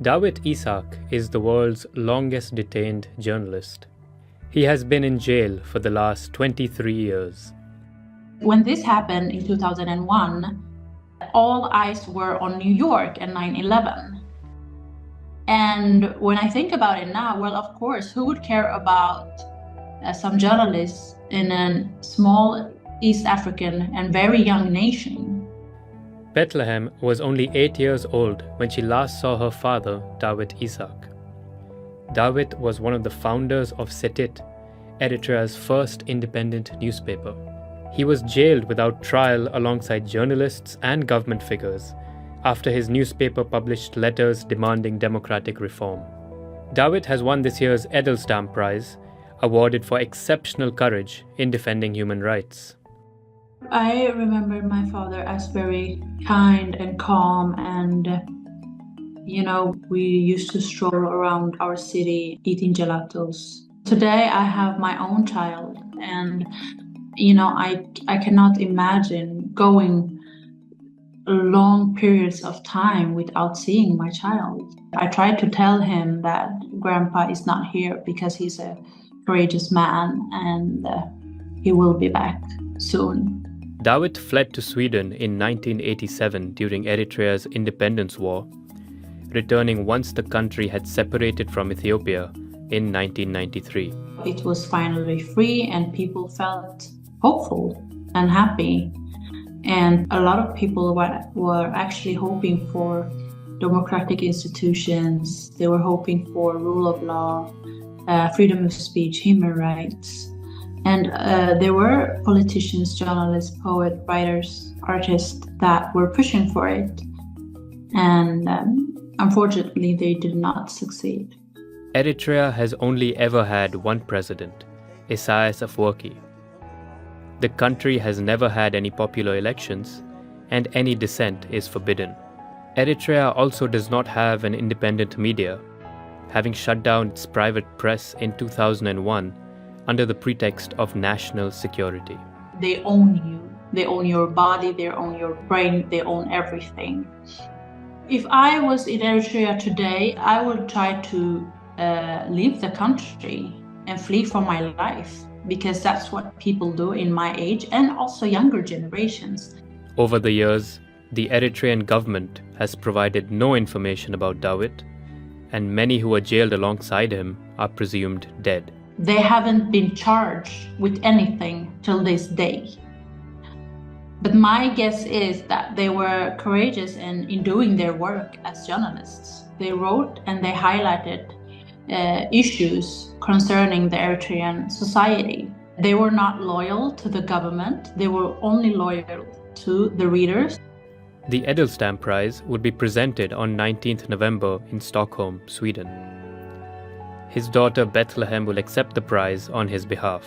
Dawit Isaak is the world's longest detained journalist. He has been in jail for the last 23 years. When this happened in 2001, all eyes were on New York and 9/11. And when I think about it now, well, of course, who would care about some journalists in a small East African and very young nation? Betlehem was only 8 years old when she last saw her father, Dawit Isaak. Dawit was one of the founders of Setit, Eritrea's first independent newspaper. He was jailed without trial alongside journalists and government figures after his newspaper published letters demanding democratic reform. Dawit has won this year's Edelstam Prize, awarded for exceptional courage in defending human rights. I remember my father as very kind and calm, and we used to stroll around our city eating gelatos. Today I have my own child, and I cannot imagine going long periods of time without seeing my child. I tried to tell him that Grandpa is not here because he's a courageous man, and he will be back soon. Dawit fled to Sweden in 1987 during Eritrea's independence war, returning once the country had separated from Ethiopia in 1993. It was finally free and people felt hopeful and happy. And a lot of people were actually hoping for democratic institutions. They were hoping for rule of law, freedom of speech, human rights. And there were politicians, journalists, poets, writers, artists that were pushing for it. And unfortunately, they did not succeed. Eritrea has only ever had one president, Isaias Afwerki. The country has never had any popular elections, and any dissent is forbidden. Eritrea also does not have an independent media, having shut down its private press in 2001 under the pretext of national security. They own you. They own your body, they own your brain, they own everything. If I was in Eritrea today, I would try to leave the country and flee for my life, because that's what people do in my age and also younger generations. Over the years, the Eritrean government has provided no information about Dawit, and many who were jailed alongside him are presumed dead. They haven't been charged with anything till this day. But my guess is that they were courageous in doing their work as journalists. They wrote and they highlighted issues concerning the Eritrean society. They were not loyal to the government, they were only loyal to the readers. The Edelstam Prize would be presented on 19th November in Stockholm, Sweden. His daughter Betlehem will accept the prize on his behalf.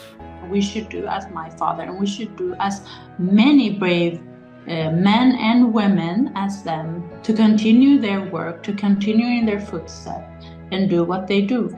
We should do as my father, and we should do as many brave men and women as them, to continue their work, to continue in their footsteps and do what they do.